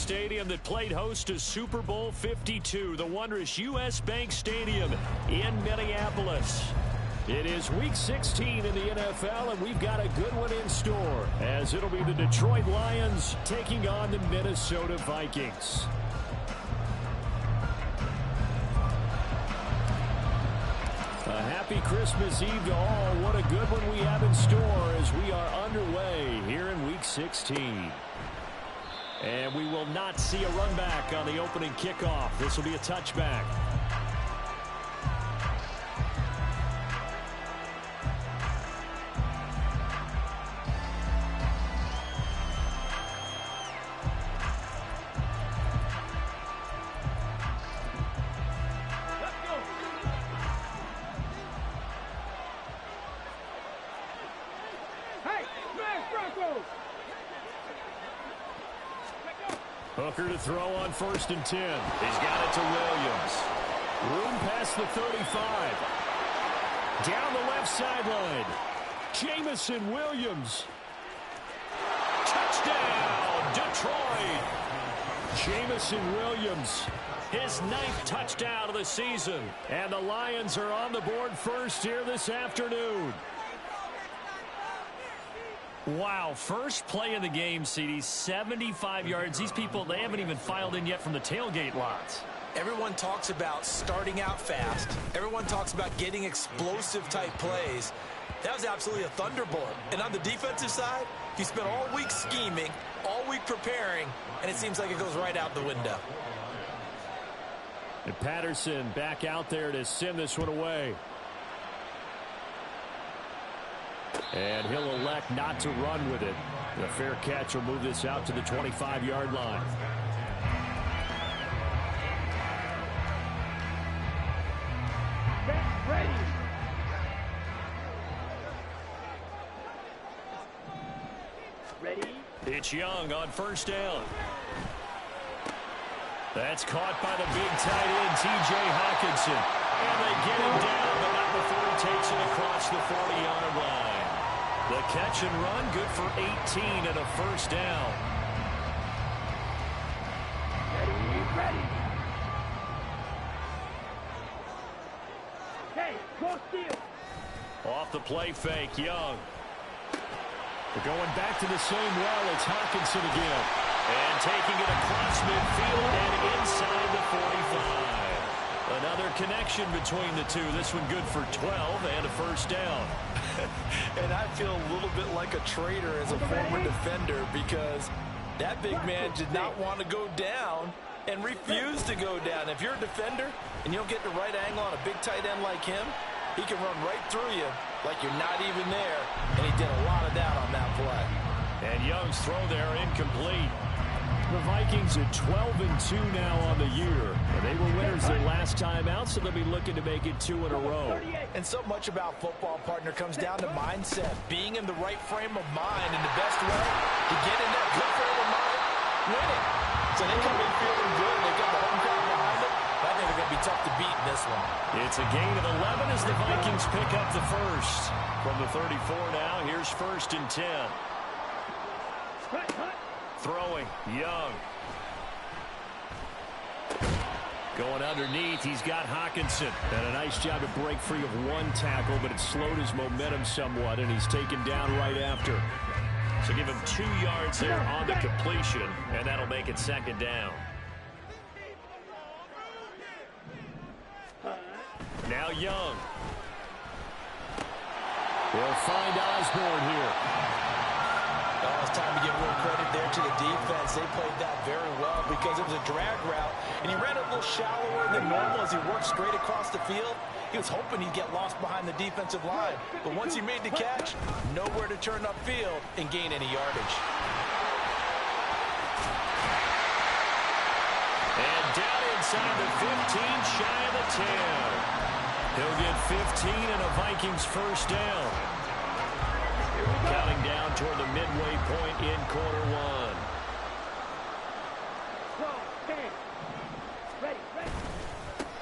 stadium that played host to Super Bowl 52, the wondrous U.S. Bank Stadium in Minneapolis. It is Week 16 in the NFL, and we've got a good one in store, as it'll be the Detroit Lions taking on the Minnesota Vikings. A happy Christmas Eve to all. What a good one we have in store as we are underway here in Week 16. And we will not see a run back on the opening kickoff. This will be a touchback. Hooker to throw on 1st and 10. He's got it to Williams. Room past the 35. Down the left sideline. Jamison Williams. Touchdown, Detroit. Jamison Williams, his 9th touchdown of the season. And the Lions are on the board first here this afternoon. Wow, first play of the game, CD, 75 yards. These people, they haven't even filed in yet from the tailgate lots. Everyone talks about starting out fast. Everyone talks about getting explosive-type plays. That was absolutely a thunderbolt. And on the defensive side, you spent all week scheming, all week preparing, and it seems like it goes right out the window. And Patterson back out there to send this one away. And he'll elect not to run with it. The fair catch will move this out to the 25-yard line. Ready. Ready. It's Young on 1st down. That's caught by the big tight end, T.J. Hawkinson. And they get him down, but not before he takes it across the 40-yard line. The catch and run, good for 18 and a 1st down. Ready. Hey, go steal. Off the play fake, Young. We're going back to the same well. It's Hawkinson again. And taking it across midfield and inside the 45. Another connection between the two. This one good for 12 and a 1st down. And I feel a little bit like a traitor as a former defender because that big man did not want to go down and refused to go down. If you're a defender and you don't get the right angle on a big tight end like him, he can run right through you like you're not even there. And he did a lot of that on that play. And Young's throw there incomplete. The Vikings at 12-2 now on the year. And they were winners their last time out, so they'll be looking to make it 2 in a row. And so much about football, partner, comes down to mindset. Being in the right frame of mind, and the best way to get in that good frame of mind, win it. So they come in feeling good. They've got the home crowd behind them. I think they're going to be tough to beat in this one. It's a gain of 11 as the Vikings pick up the first. From the 34 now, here's 1st and 10. Throwing, Young. Going underneath, he's got Hawkinson. And a nice job to break free of one tackle, but it slowed his momentum somewhat, and he's taken down right after. So give him 2 yards there on the completion, and that'll make it 2nd down. Now Young. They'll find Osborne here. Oh, it's time to give a little credit there to the defense. They played that very well because it was a drag route, and he ran a little shallower than normal as he worked straight across the field. He was hoping he'd get lost behind the defensive line, but once he made the catch, nowhere to turn upfield and gain any yardage. And down inside the 15, shy of the 10. He'll get 15 and a Vikings 1st down. Counting down toward the midway point in quarter 1.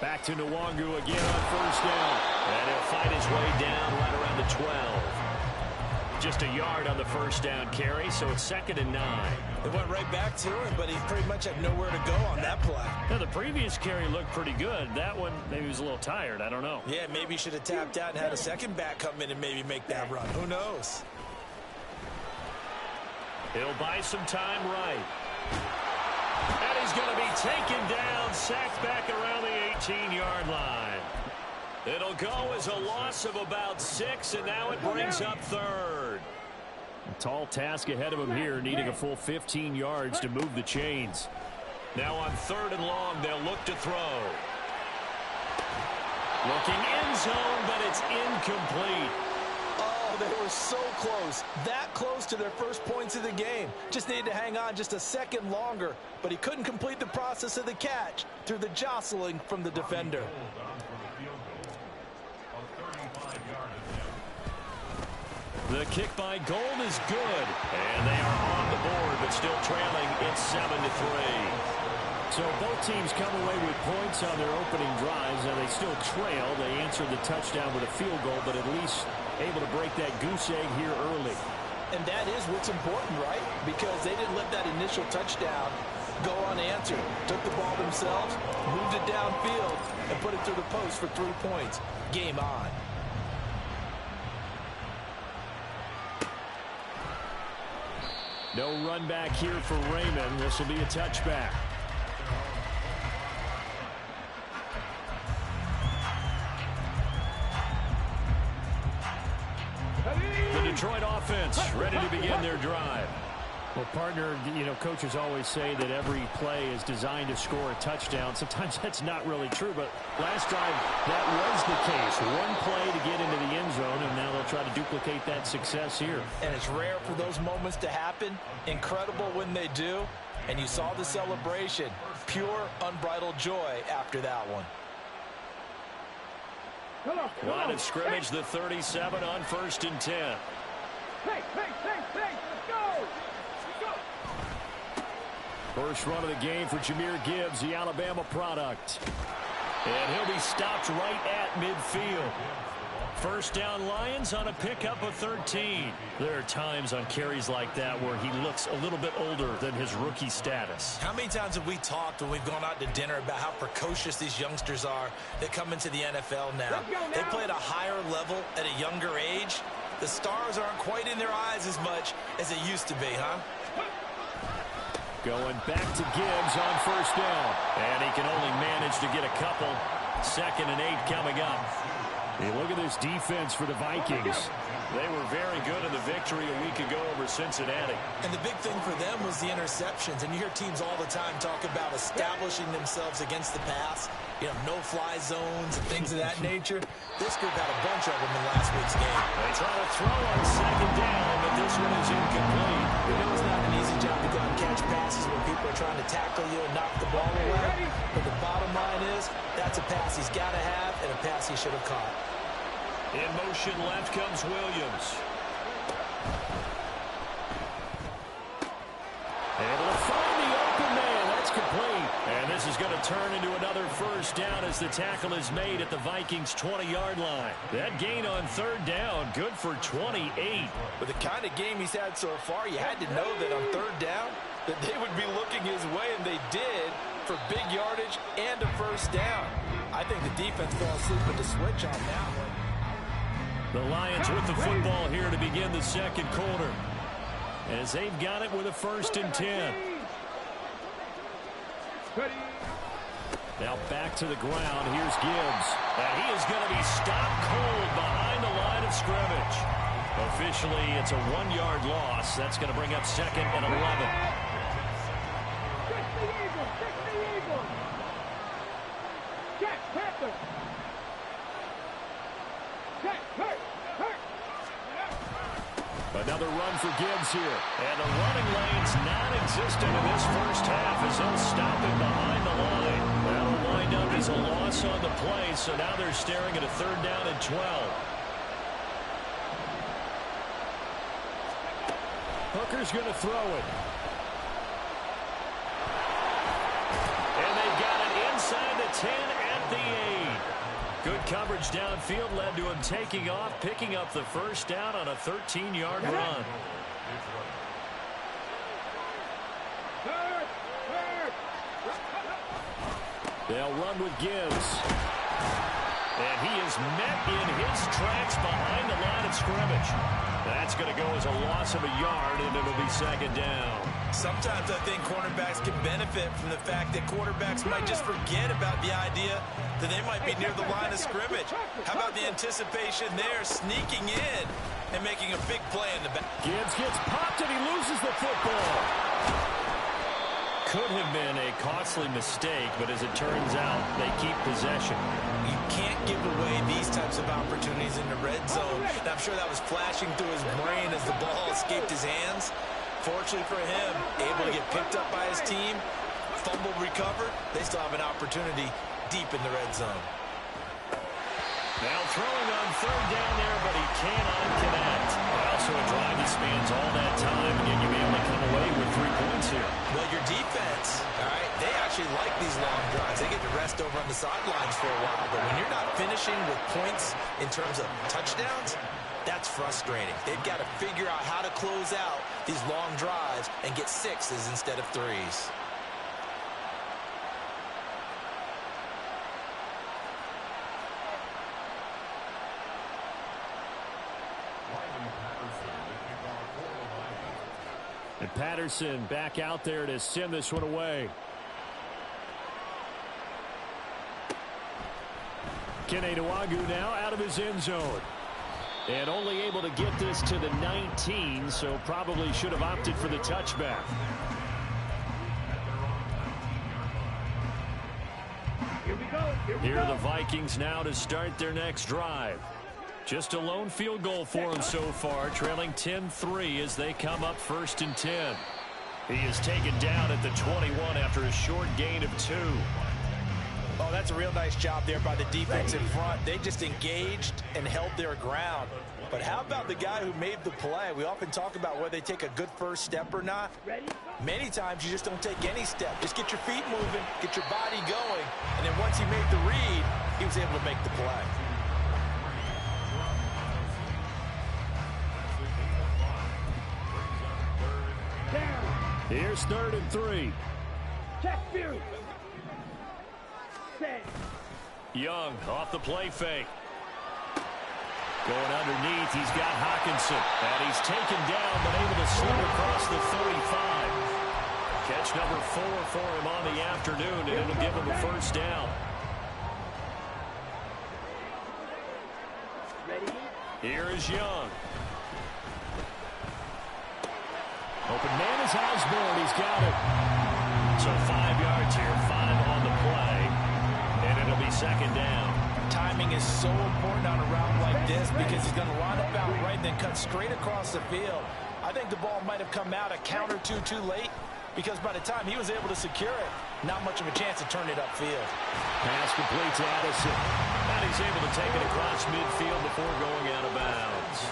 Back to Nwangu again on 1st down. And he'll fight his way down right around the 12. just a yard on the first down carry, so it's 2nd and 9. They went right back to him, but he pretty much had nowhere to go on that play. Now, the previous carry looked pretty good. That one, maybe he was a little tired. I don't know. Yeah, maybe he should have tapped out and had a second back come in and maybe make that run. Who knows? He'll buy some time right. And he's going to be taken down, sacked back around the 18-yard line. It'll go as a loss of about 6, and now it brings up 3rd. A tall task ahead of him here, needing a full 15 yards to move the chains. Now on 3rd and long, they'll look to throw. Looking end zone, but it's incomplete. Oh, they were so close. That close to their first points of the game. Just needed to hang on just a second longer, but he couldn't complete the process of the catch through the jostling from the defender. The kick by Gold is good, and they are on the board, but still trailing. It's 7-3. So both teams come away with points on their opening drives, and they still trail. They answered the touchdown with a field goal, but at least able to break that goose egg here early. And that is what's important, right? Because they didn't let that initial touchdown go unanswered. Took the ball themselves, moved it downfield, and put it through the post for 3 points. Game on. No run back here for Raymond. This will be a touchback. The Detroit offense ready to begin their drive. Well, partner, coaches always say that every play is designed to score a touchdown. Sometimes that's not really true, but last drive, that was the case. One play to get into the end zone, and now they'll try to duplicate that success here. And it's rare for those moments to happen. Incredible when they do. And you saw the celebration. Pure, unbridled joy after that one. Line of scrimmage, the 37 on 1st and 10. Hey, let's go! First run of the game for Jahmyr Gibbs, the Alabama product. And he'll be stopped right at midfield. First down Lions on a pickup of 13. There are times on carries like that where he looks a little bit older than his rookie status. How many times have we talked when we've gone out to dinner about how precocious these youngsters are that come into the NFL now? They play at a higher level at a younger age. The stars aren't quite in their eyes as much as it used to be, huh? Going back to Gibbs on first down. And he can only manage to get a couple. 2nd and 8 coming up. Hey, look at this defense for the Vikings. They were very good in the victory a week ago over Cincinnati. And the big thing for them was the interceptions. And you hear teams all the time talk about establishing themselves against the pass. No-fly zones and things of that nature. This group had a bunch of them in last week's game. They try to throw on 2nd down, but this one is incomplete. We know it's not an easy job to go and catch passes when people are trying to tackle you and knock the ball away. But the bottom line is, that's a pass he's got to have and a pass he should have caught. In motion left comes Williams. Able to find the open man. That's complete. And this is going to turn into another first down as the tackle is made at the Vikings' 20-yard line. That gain on 3rd down, good for 28. With the kind of game he's had so far, you had to know that on 3rd down that they would be looking his way, and they did, for big yardage and a first down. I think the defense fell asleep with the switch on that one. The Lions with the football here to begin the 2nd quarter, as they've got it with a 1st and 10. Now back to the ground. Here's Gibbs. And he is going to be stopped cold behind the line of scrimmage. Officially, it's a 1-yard loss. That's going to bring up 2nd and 11. Another run for Gibbs here. And the running lane's non-existent in this first half as they'll stop him behind the line. That'll wind up as a loss on the play, so now they're staring at a 3rd down and 12. Hooker's going to throw it. And they've got it inside the 10 at the 8. Good coverage downfield led to him taking off, picking up the first down on a 13-yard run. They'll run with Gibbs. And he is met in his tracks behind the line of scrimmage. That's going to go as a loss of a yard, and it'll be second down. Sometimes I think cornerbacks can benefit from the fact that quarterbacks might just forget about the idea that they might be near the line of scrimmage. How about the anticipation there, sneaking in and making a big play in the back. Gibbs gets popped, and he loses the football. Could have been a costly mistake, but as it turns out, they keep possession. You can't give away these types of opportunities in the red zone. And I'm sure that was flashing through his brain as the ball escaped his hands. Fortunately for him, able to get picked up by his team, fumbled, recovered. They still have an opportunity deep in the red zone. Now throwing on third down there, but he cannot connect. Also a drive that spans all that time, and yet you may only come away with 3 points here. Well, your defense, all right, they actually like these long drives. They get to rest over on the sidelines for a while, but when you're not finishing with points in terms of touchdowns, that's frustrating. They've got to figure out how to close out these long drives and get 6s instead of 3s. And Patterson back out there to send this one away. Kene Nwangwu now out of his end zone. And only able to get this to the 19, so probably should have opted for the touchback. Here are the Vikings now to start their next drive. Just a lone field goal for him so far, trailing 10-3 as they come up 1st and 10. He is taken down at the 21 after a short gain of 2. Oh, that's a real nice job there by the defense in front. They just engaged and held their ground. But how about the guy who made the play? We often talk about whether they take a good first step or not. Many times you just don't take any step. Just get your feet moving, get your body going, and then once he made the read, he was able to make the play. Here's 3rd and 3. Young off the play fake. Going underneath, he's got Hawkinson. And he's taken down, but able to slip across the 35. Catch number 4 for him on the afternoon, and it'll give him a first down. Here is Young. Open man is Osborne. He's got it. So 5 yards here, 5 on the play. And it'll be second down. Timing is so important on a route like this because he's going to line up out right and then cut straight across the field. I think the ball might have come out a count or two too late because by the time he was able to secure it, not much of a chance to turn it upfield. Pass complete to Addison. And he's able to take it across midfield before going out of bounds.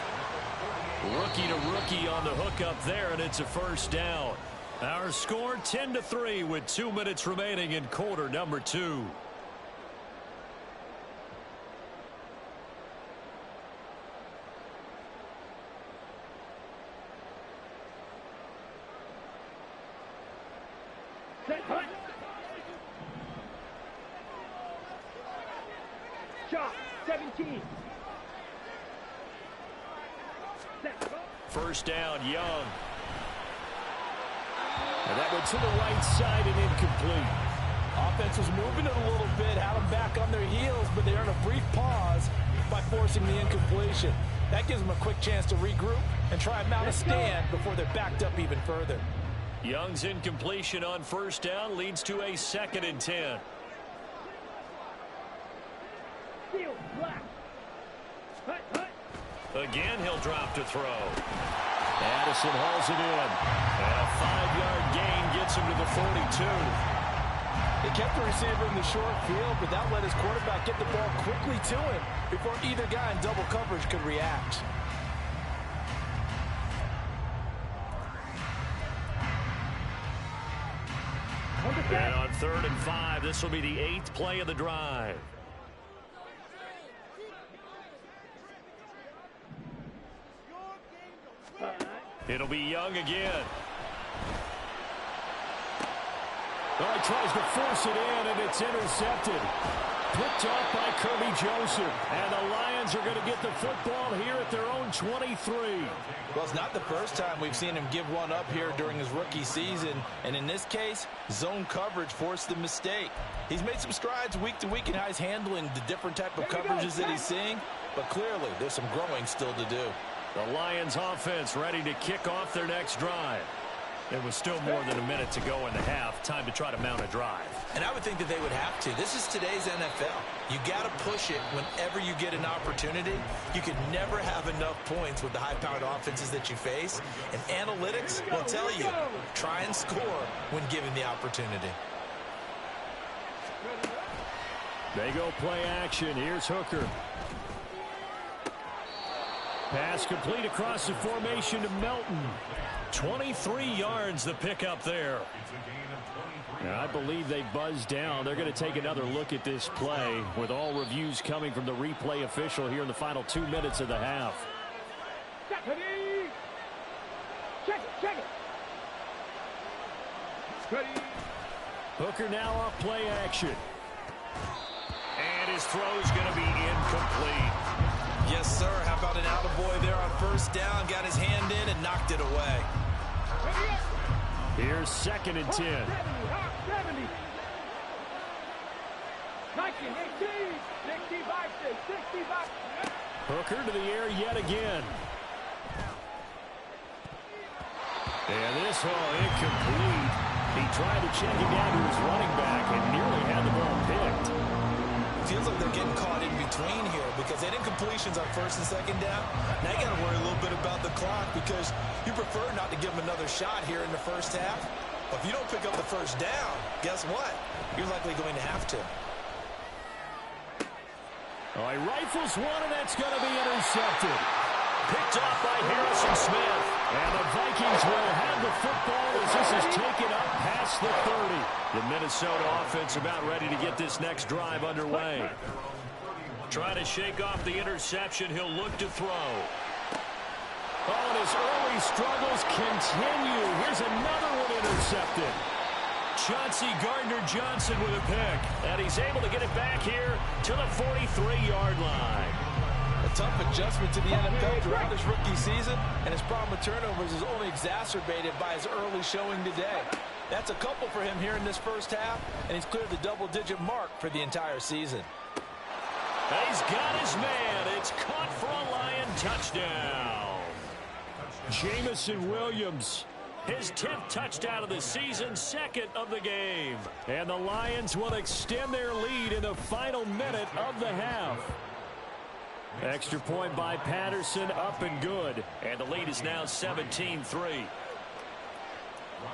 Rookie to rookie on the hook up there, and it's a first down. Our score 10-3 with 2 minutes remaining in quarter number 2. Shot 17. First down, Young. And that went to the right side and incomplete. Offense was moving it a little bit, had them back on their heels, but they earned a brief pause by forcing the incompletion. That gives them a quick chance to regroup and try and mount a stand before they're backed up even further. Young's incompletion on first down leads to a 2nd and 10. Again, he'll drop to throw. Addison hauls it in. And a 5-yard gain gets him to the 42. They kept the receiver in the short field, but that let his quarterback get the ball quickly to him before either guy in double coverage could react. And on 3rd and 5, this will be the 8th play of the drive. It'll be Young again. Oh, he tries to force it in, and it's intercepted. Picked off by Kirby Joseph. And the Lions are going to get the football here at their own 23. Well, it's not the first time we've seen him give one up here during his rookie season. And in this case, zone coverage forced the mistake. He's made some strides week to week in how he's handling the different type of coverages that he's seeing. But clearly, there's some growing still to do. The Lions offense ready to kick off their next drive. There was still more than a minute to go in the half. Time to try to mount a drive. And I would think that they would have to. This is today's NFL. You got to push it whenever you get an opportunity. You can never have enough points with the high-powered offenses that you face. And analytics will tell you, try and score when given the opportunity. They go play action. Here's Hooker. Pass complete across the formation to Melton. 23 yards the pickup there. And I believe they buzzed down. They're going to take another look at this play with all reviews coming from the replay official here in the final 2 minutes of the half. Check it. Ready. Hooker now off play action. And his throw's going to be incomplete. Yes, sir. How about an attaboy there on first down? Got his hand in and knocked it away. Here's 2nd and 10. 70. 19, 18, 65, 65. Hooker to the air yet again. And this incomplete. He tried to check it down to his running back and nearly had the ball picked. Feels like they're getting caught in between here because they did incompletions on 1st and 2nd down. Now you got to worry a little bit about the clock because you prefer not to give them another shot here in the first half. But if you don't pick up the first down, guess what? You're likely going to have to. Oh, he rifles one, and that's going to be intercepted. Picked off by Harrison Smith. And the Vikings will have the football as this is taken up past the 30. The Minnesota offense about ready to get this next drive underway. Trying to shake off the interception. He'll look to throw. Oh, and his early struggles continue. Here's another one intercepted. Chauncey Gardner-Johnson with a pick. And he's able to get it back here to the 43-yard line. A tough adjustment to the NFL throughout this rookie season, and his problem with turnovers is only exacerbated by his early showing today. That's a couple for him here in this first half, and he's cleared the double-digit mark for the entire season. He's got his man. It's caught for a Lion touchdown. Jamison Williams, his 10th touchdown of the season, 2nd of the game. And the Lions will extend their lead in the final minute of the half. Extra point by Patterson, up and good. And the lead is now 17-3.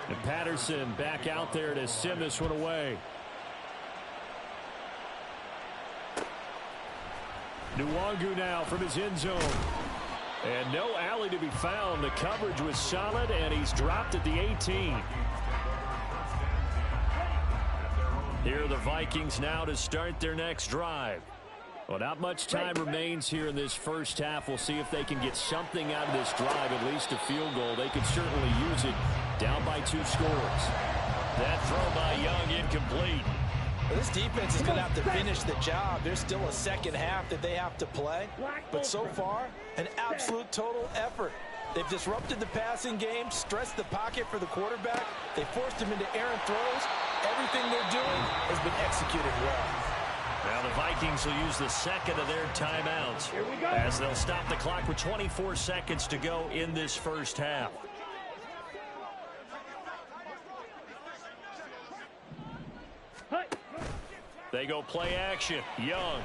And Patterson back out there to send this one away. Nwangu now from his end zone. And no alley to be found. The coverage was solid, and he's dropped at the 18. Here are the Vikings now to start their next drive. Well, not much time remains here in this first half. We'll see if they can get something out of this drive, at least a field goal. They could certainly use it. Down by 2 scores. That throw by Young incomplete. Well, this defense is going to have to finish the job. There's still a second half that they have to play. But so far, an absolute total effort. They've disrupted the passing game, stressed the pocket for the quarterback. They forced him into errant throws. Everything they're doing has been executed well. Now the Vikings will use the 2nd of their timeouts as they'll stop the clock with 24 seconds to go in this first half. They go play action. Young.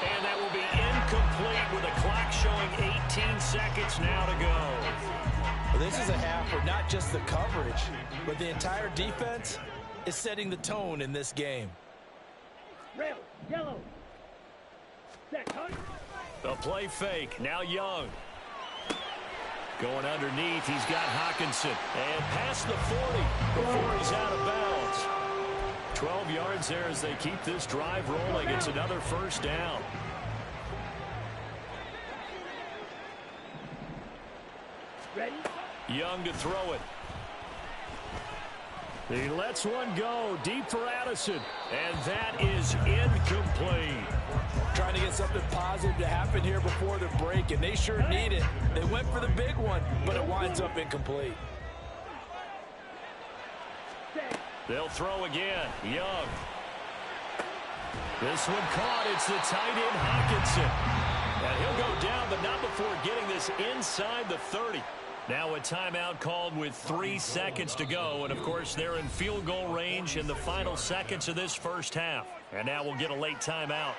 And that will be incomplete with a clock showing 18 seconds now to go. Well, this is a half where not just the coverage, but the entire defense is setting the tone in this game. Red, yellow. Set, hunt. The play fake. Now Young. Going underneath. He's got Hawkinson. And past the 40 before he's out of bounds. 12 yards there as they keep this drive rolling. It's another first down. Young to throw it. He lets one go deep for Addison, and that is incomplete. Trying to get something positive to happen here before the break, and they sure need it. They went for the big one, but it winds up incomplete. They'll throw again. Young. This one caught. It's the tight end Hawkinson. And he'll go down, but not before getting this inside the 30. Now a timeout called with 3 seconds to go. And, of course, they're in field goal range in the final seconds of this first half. And now we'll get a late timeout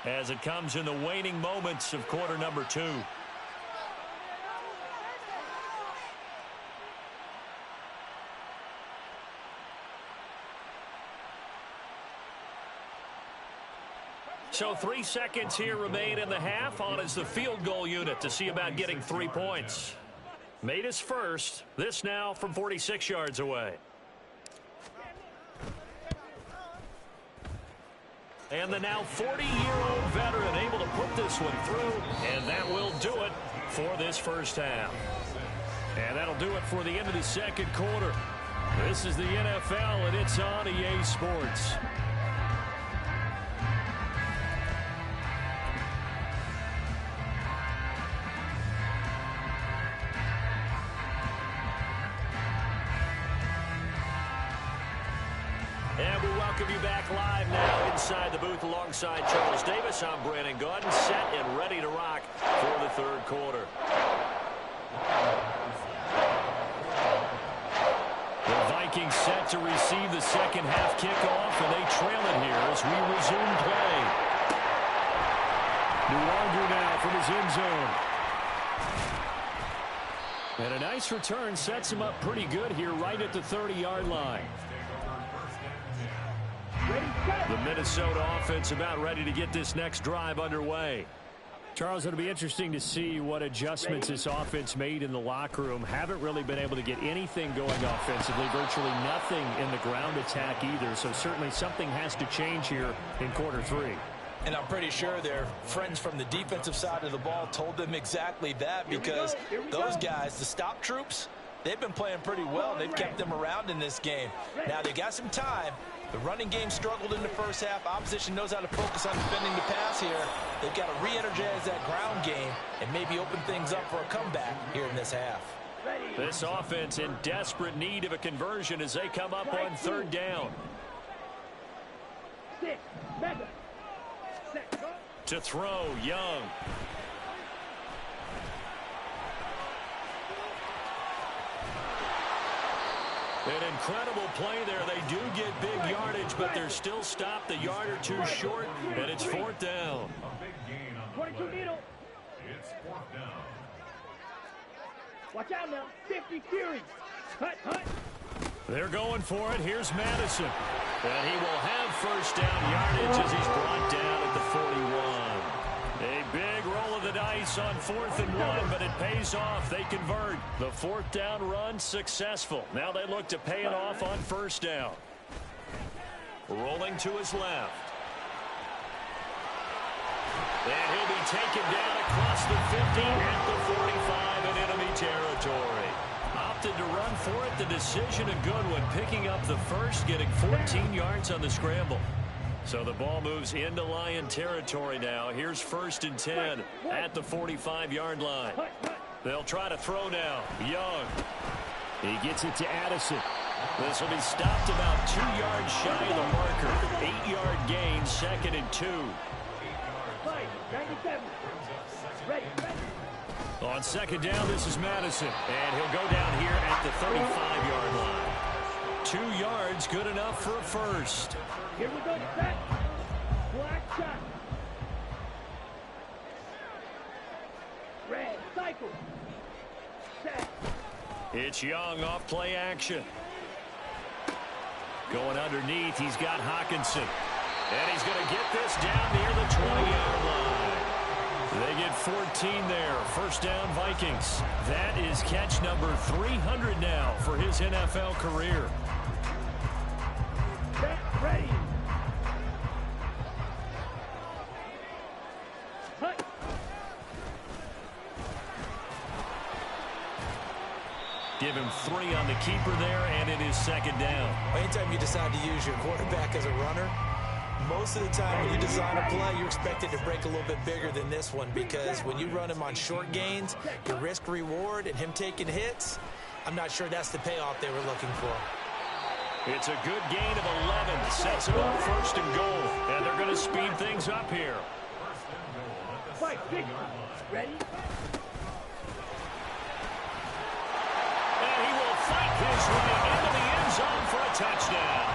as it comes in the waning moments of quarter number 2. So 3 seconds here remain in the half on as the field goal unit to see about getting 3 points. Made his first. This now from 46 yards away. And the now 40-year-old veteran able to put this one through, and that will do it for this first half. And that'll do it for the end of the second quarter. This is the NFL, and it's on EA Sports. And we welcome you back live now inside the booth alongside Charles Davis. I'm Brandon Gunn, set and ready to rock for the third quarter. The Vikings set to receive the second half kickoff, and they trail it here as we resume play. Nuwanger now from his end zone. And a nice return sets him up pretty good here right at the 30-yard line. The Minnesota offense about ready to get this next drive underway. Charles, it'll be interesting to see what adjustments this offense made in the locker room. Haven't really been able to get anything going offensively, virtually nothing in the ground attack either. So certainly something has to change here in quarter 3. And I'm pretty sure their friends from the defensive side of the ball told them exactly that, because those guys, the stop troops, they've been playing pretty well. They've kept them around in this game. Now they got some time. The running game struggled in the first half. Opposition knows how to focus on defending the pass here. They've got to re-energize that ground game and maybe open things up for a comeback here in this half. This offense in desperate need of a conversion as they come up on third down. To throw, Young. An incredible play there. They do get big yardage, but they're still stopped a yard or two short, and it's fourth down. 22 needle. It's fourth down. Watch out now. 50 Fury. Hut, hut. They're going for it. Here's Madison. And he will have first down yardage as he's brought down at the 41. A big roll of the dice on 4th and 1, but it pays off. They convert. The fourth down run successful. Now they look to pay it off on first down. Rolling to his left. And he'll be taken down across the 50 at the 45 in enemy territory. Opted to run for it. The decision a good one. Picking up the first, getting 14 yards on the scramble. So the ball moves into Lion territory now. Here's 1st and 10 at the 45-yard line. They'll try to throw now. Young. He gets it to Addison. This will be stopped about 2 yards shy of the marker. 8-yard gain, 2nd and 2. 97. Ready. On second down, this is Madison. And he'll go down here at the 35-yard line. 2 yards, good enough for a first. Here we go, set. Black shot. Red, cycle. Set. It's Young off play action. Going underneath, he's got Hawkinson. And he's going to get this down near the 20-yard line. They get 14 there. First down, Vikings. That is catch number 300 now for his NFL career. Set, ready. 3 on the keeper there, and it is second down. Anytime you decide to use your quarterback as a runner, most of the time when you design a play, you're expected to break a little bit bigger than this one, because when you run him on short gains, your risk-reward and him taking hits, I'm not sure that's the payoff they were looking for. It's a good gain of 11. Sets it up first and goal. And they're going to speed things up here. Fight, six. Ready? And he will fight his way into the end zone for a touchdown.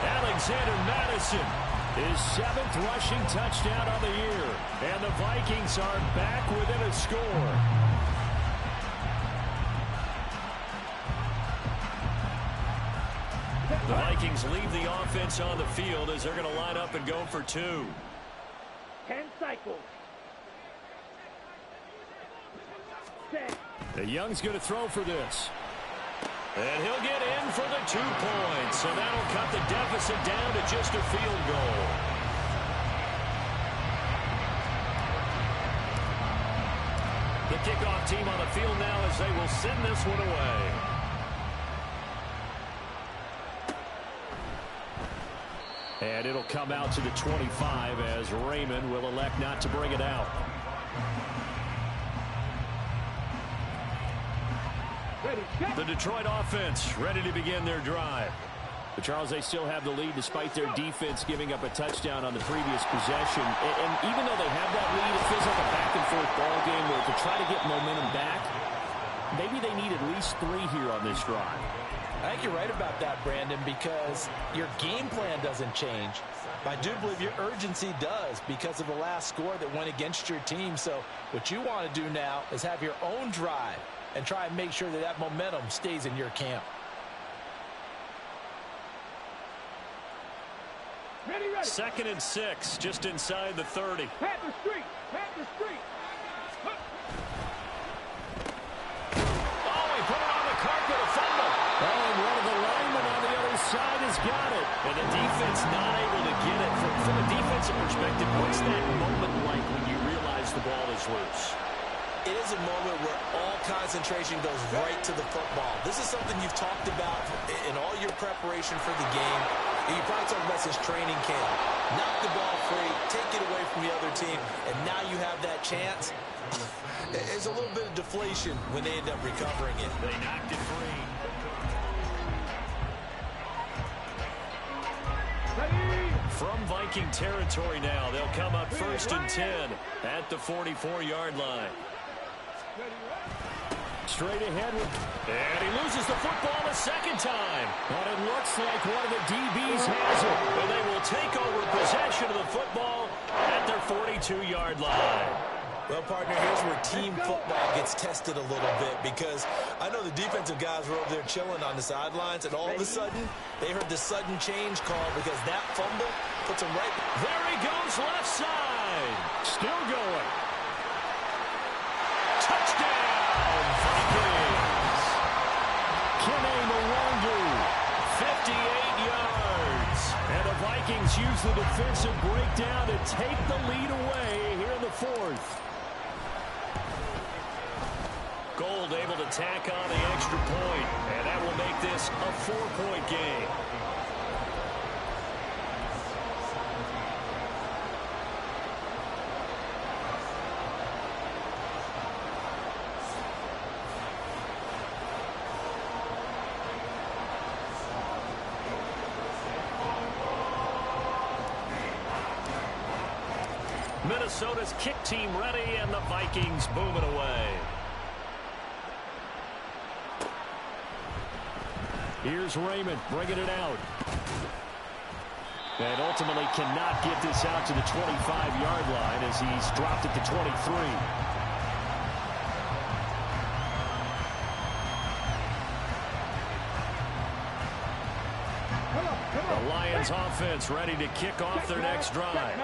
Alexander Madison, his 7th rushing touchdown on the year. And the Vikings are back within a score. The Vikings leave the offense on the field as they're going to line up and go for 2. 10 cycles. Set. The Young's going to throw for this. And he'll get in for the 2 points. And that'll cut the deficit down to just a field goal. The kickoff team on the field now as they will send this one away. And it'll come out to the 25 as Raymond will elect not to bring it out. The Detroit offense ready to begin their drive. But Charles, they still have the lead despite their defense giving up a touchdown on the previous possession. And even though they have that lead, it feels like a back-and-forth ball game where to try to get momentum back, maybe they need at least 3 here on this drive. I think you're right about that, Brandon, because your game plan doesn't change. I do believe your urgency does because of the last score that went against your team. So what you want to do now is have your own drive and try and make sure that that momentum stays in your camp. Ready, ready. 2nd and 6, just inside the 30. Pat the street. Pat the street. Oh, he put it on the carpet, a fumble. Oh, and one of the linemen on the other side has got it. And the defense not able to get it. From a defensive perspective, what's that moment like when you realize the ball is loose? It is a moment where all concentration goes right to the football. This is something you've talked about in all your preparation for the game. You probably talked about since training camp. Knock the ball free, take it away from the other team, and now you have that chance. There's a little bit of deflation when they end up recovering it. They knocked it free. From Viking territory now, they'll come up 1st and 10 at the 44-yard line. Straight ahead, and he loses the football a 2nd time. But it looks like one of the DBs has it, and they will take over possession of the football at their 42-yard line. Well, partner, here's where team football gets tested a little bit, because I know the defensive guys were over there chilling on the sidelines, and all of a sudden, they heard the sudden change call because that fumble puts them right. There he goes, left side. Still going. Touchdown, Vikings. Kene Mwangu, 58 yards. And the Vikings use the defensive breakdown to take the lead away here in the 4th. Gold able to tack on the extra point, and that will make this a 4-point game. Minnesota's kick team ready, and the Vikings boom it away. Here's Raymond bringing it out. And ultimately cannot get this out to the 25-yard line as he's dropped it to 23. The Lions offense ready to kick off their next drive.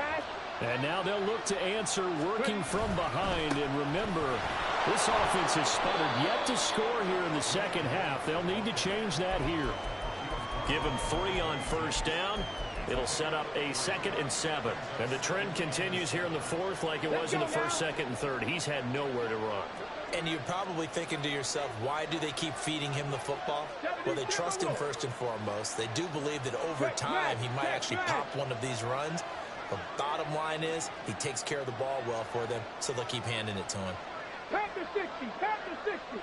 And now they'll look to answer working from behind. And remember, this offense has sputtered yet to score here in the 2nd half. They'll need to change that here. Give him 3 on 1st down. It'll set up a 2nd and 7. And the trend continues here in the 4th like it was in the 1st, 2nd, and 3rd. He's had nowhere to run. And you're probably thinking to yourself, why do they keep feeding him the football? Well, they trust him first and foremost. They do believe that over time he might actually pop one of these runs. But bottom line is he takes care of the ball well for them, so they'll keep handing it to him. Tap to 60, tap to 60.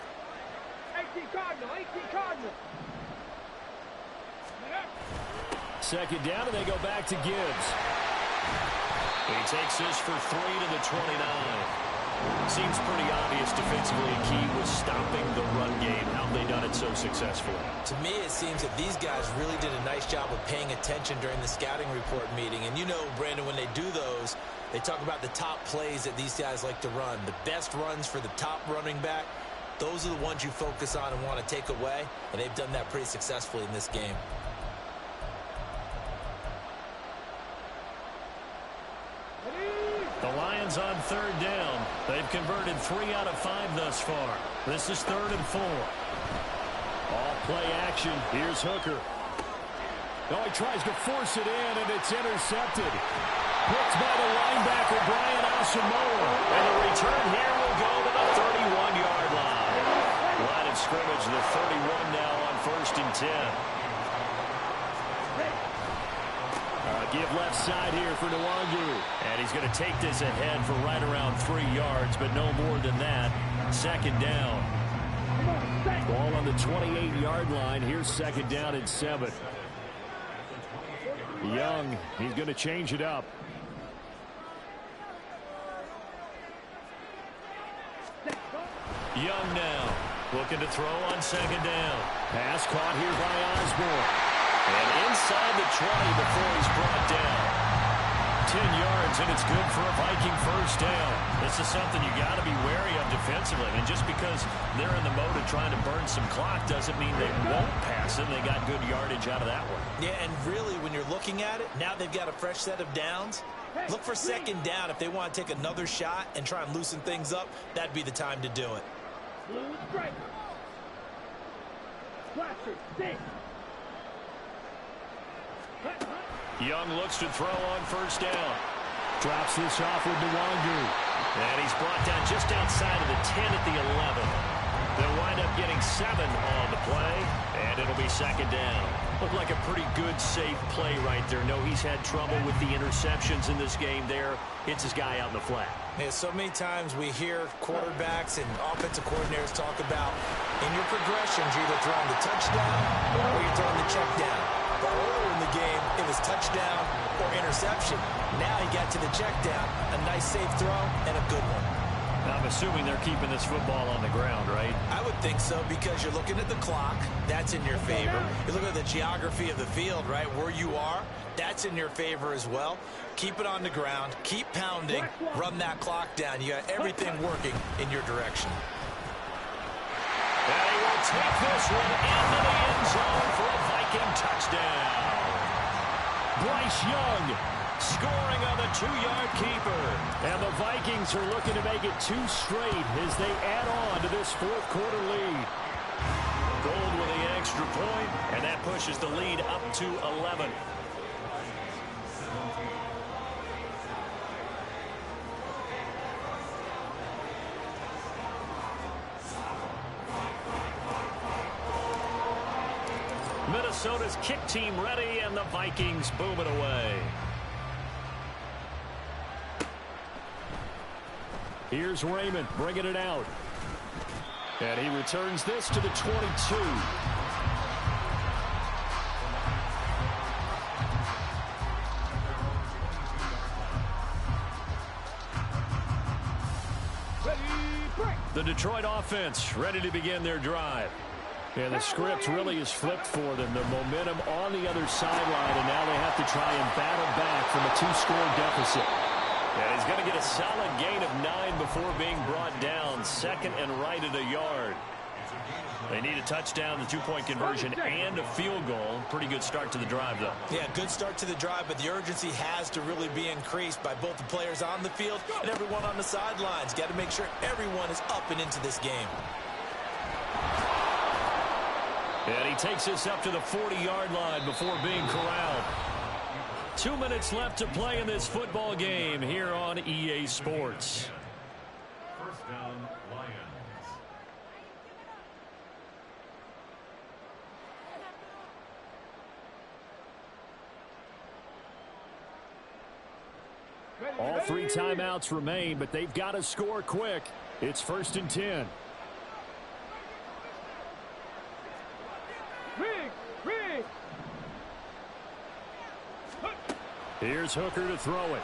18 Cardinal, 18 Cardinal. Second down, and they go back to Gibbs. He takes this for 3 to the 29. Seems pretty obvious defensively. A key was stopping the run game. How have they done it so successfully? To me, it seems that these guys really did a nice job of paying attention during the scouting report meeting. And you know, Brandon, when they do those, they talk about the top plays that these guys like to run. The best runs for the top running back, those are the ones you focus on and want to take away. And they've done that pretty successfully in this game. The Lions on third down. They've converted 3 out of 5 thus far. This is 3rd and 4. All play action. Here's Hooker. Oh, he tries to force it in, and it's intercepted. Picked by the linebacker, Brian Asamoah. And the return here will go to the 31-yard line. Line of scrimmage, the 31 now on 1st and 10. Give left side here for Nwangu. And he's going to take this ahead for right around 3 yards, but no more than that. Second down. Ball on the 28-yard line. Here's second down and 7. Young, he's going to change it up. Young now, looking to throw on second down. Pass caught here by Osborne. And inside the 20 before he's brought down. 10 yards, and it's good for a Viking first down. This is something you got to be wary of defensively. And just because they're in the mode of trying to burn some clock doesn't mean they won't pass it. They got good yardage out of that one. Yeah, and really, when you're looking at it, now they've got a fresh set of downs. Look for second down. If they want to take another shot and try and loosen things up, that'd be the time to do it. Blue strike. Blaster, 6. Young looks to throw on first down. Drops this off with Nwangu. And he's brought down just outside of the 10 at the 11. They'll wind up getting 7 on the play, and it'll be second down. Looked like a pretty good, safe play right there. No, he's had trouble with the interceptions in this game there. Hits his guy out in the flat. Yeah, so many times we hear quarterbacks and offensive coordinators talk about in your progressions, you're either throwing the touchdown or you're throwing the check down. But earlier in the game, it was touchdown or interception. Now he got to the check down, a nice safe throw, and a good one. I'm assuming they're keeping this football on the ground, right? I would think so, because you're looking at the clock. That's in your favor. You look at the geography of the field, right, where you are. That's in your favor as well. Keep it on the ground. Keep pounding. Run that clock down. You got everything working in your direction. And he will take this one into the end zone for a Viking touchdown. Bryce Young scoring on the 2-yard keeper. And the Vikings are looking to make it 2 straight as they add on to this 4th quarter lead. Gold with the extra point, and that pushes the lead up to 11. Minnesota's kick team ready, and the Vikings boom it away. Here's Raymond bringing it out. And he returns this to the 22. The Detroit offense ready to begin their drive. And the script really is flipped for them. The momentum on the other sideline, and now they have to try and battle back from a 2-score deficit. And he's going to get a solid gain of 9 before being brought down. Second and right at a yard. They need a touchdown, the 2-point conversion, and a field goal. Pretty good start to the drive, though. Yeah, good start to the drive, but the urgency has to really be increased by both the players on the field and everyone on the sidelines. Got to make sure everyone is up and into this game. And he takes this up to the 40-yard line before being corralled. 2 minutes left to play in this football game here on EA Sports. First down, Lions. All 3 timeouts remain, but they've got to score quick. It's 1st and 10. Rig. Here's Hooker to throw it.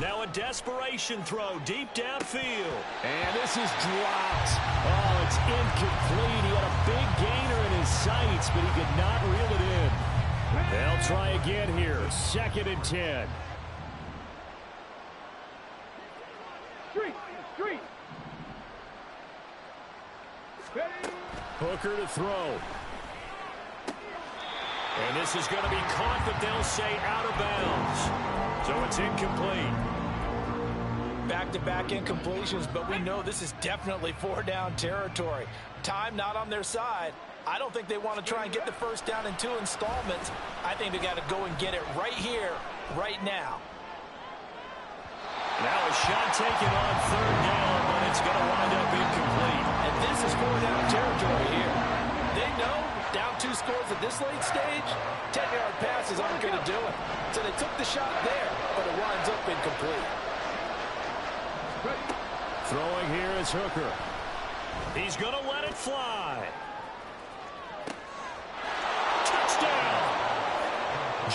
Now a desperation throw deep downfield. And this is dropped. Oh, it's incomplete. He had a big gainer in his sights, but he could not reel it in. They'll try again here. 2nd and 10. Street. Hooker to throw. And this is going to be caught, but they'll say out of bounds. So it's incomplete. Back-to-back incompletions, but we know this is definitely 4-down territory. Time not on their side. I don't think they want to try and get the first down in 2 installments. I think they got to go and get it right here, right now. Now a shot taken on 3rd down, but it's going to wind up incomplete. And this is 4-down territory here. They know down 2 scores at this late stage, 10-yard passes aren't going to do it. So they took the shot there, but it winds up incomplete. Throwing here is Hooker. He's going to let it fly. Touchdown!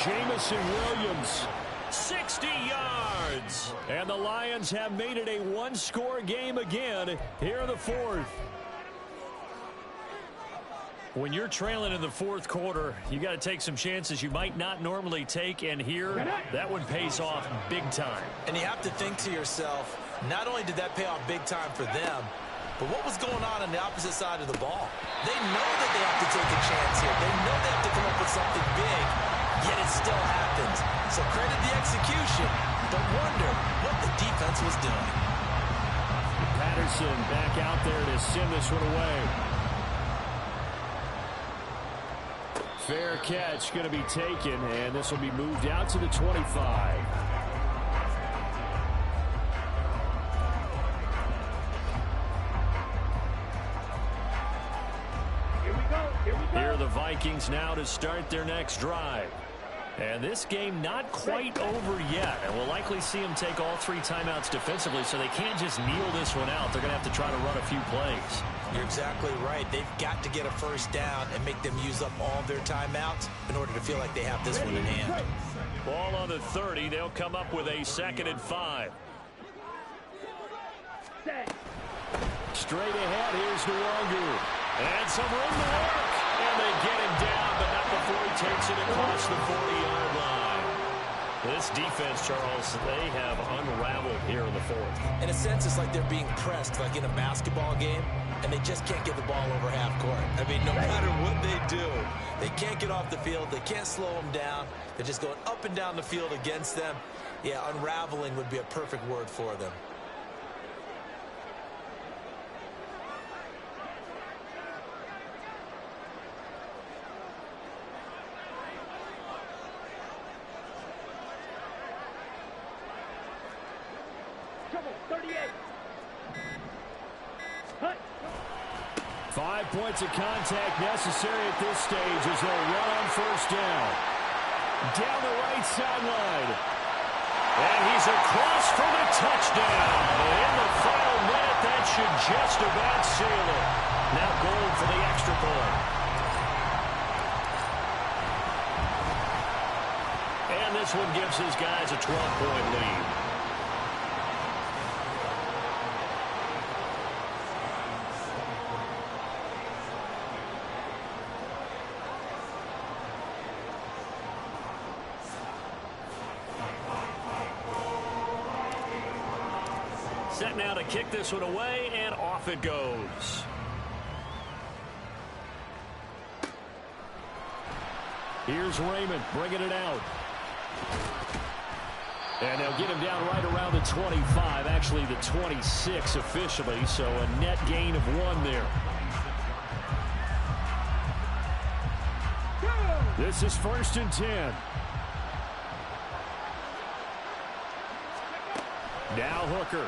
Jamison Williams, 60 yards. And the Lions have made it a 1-score game again here in the 4th. When you're trailing in the 4th quarter, you got to take some chances you might not normally take, and here, that one pays off big time. And you have to think to yourself, not only did that pay off big time for them, but what was going on the opposite side of the ball? They know that they have to take a chance here. They know they have to come up with something big, yet it still happens. So credit the execution, but wonder what the defense was doing. Patterson back out there to send this one away. Fair catch going to be taken, and this will be moved out to the 25. Here are the Vikings now to start their next drive. And this game not quite over yet. And we'll likely see them take all 3 timeouts defensively, so they can't just kneel this one out. They're going to have to try to run a few plays. You're exactly right. They've got to get a first down and make them use up all their timeouts in order to feel like they have this one in hand. Ball on the 30. They'll come up with a 2nd and 5. Straight ahead, here's Nwangu. And some room to work. And they get him down, but not before he takes it across the 40-yard line. This defense, Charles, they have unraveled here in the 4th. In a sense, it's like they're being pressed, like in a basketball game, and they just can't get the ball over half court. I mean, no matter what they do, they can't get off the field. They can't slow them down. They're just going up and down the field against them. Yeah, unraveling would be a perfect word for them. Trouble, 38. Hut. 5 points of contact necessary at this stage as they'll run on first down. Down the right sideline. And he's across for the touchdown. In the final minute, that should just about seal it. Now goal for the extra point. And this one gives his guys a 12-point lead. Set now to kick this one away, and off it goes. Here's Raymond bringing it out. And they'll get him down right around the 25, actually the 26 officially, so a net gain of 1 there. This is 1st and 10. Now Hooker.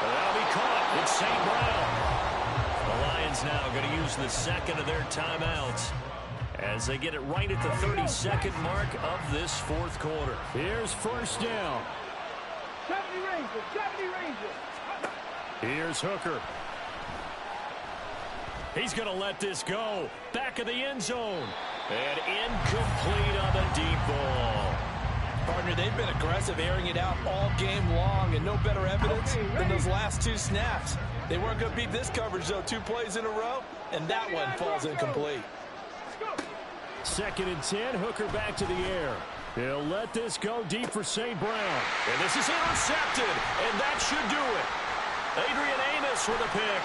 That'll be caught. It's St. Brown. The Lions now going to use the 2nd of their timeouts as they get it right at the 32nd mark of this fourth quarter. Here's first down. 70 Rangers, 70 Rangers. Here's Hooker. He's going to let this go. Back of the end zone. And incomplete on the deep ball. Partner, they've been aggressive, airing it out all game long, and no better evidence than those last two snaps. They weren't going to beat this coverage, though, 2 plays in a row, and that one falls incomplete. 2nd and 10, Hooker back to the air. He'll let this go deep for St. Brown. And this is intercepted, and that should do it. Adrian Amos with a pick.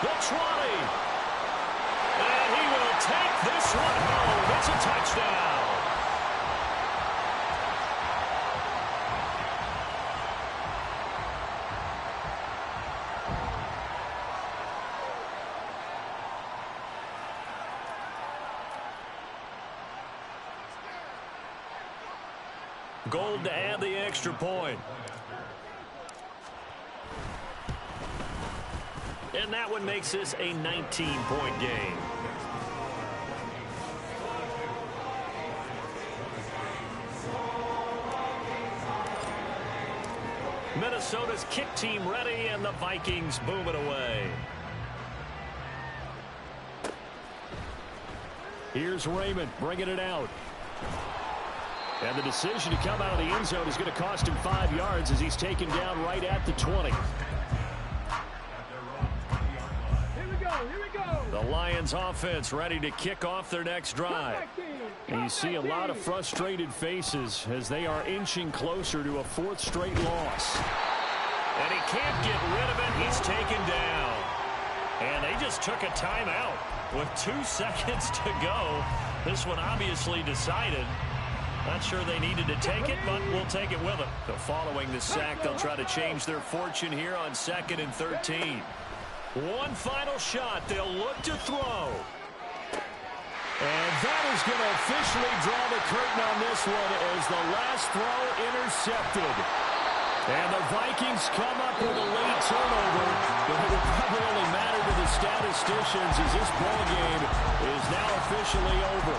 The 20. And he will take this one home. It's a touchdown. Gold to add the extra point. And that one makes this a 19-point game. Minnesota's kick team ready, and the Vikings boom it away. Here's Raymond bringing it out. And the decision to come out of the end zone is going to cost him 5 yards as he's taken down right at the 20. The Lions offense ready to kick off their next drive. And you see a lot of frustrated faces as they are inching closer to a 4th straight loss. And he can't get rid of it. He's taken down. And they just took a timeout with 2 seconds to go. This one obviously decided. Not sure they needed to take it, but we'll take it with them. So following the sack, they'll try to change their fortune here on 2nd and 13. One final shot. They'll look to throw. And that is going to officially draw the curtain on this one as the last throw intercepted. And the Vikings come up with a late turnover, but it will probably only matter to the statisticians as this ball game is now officially over.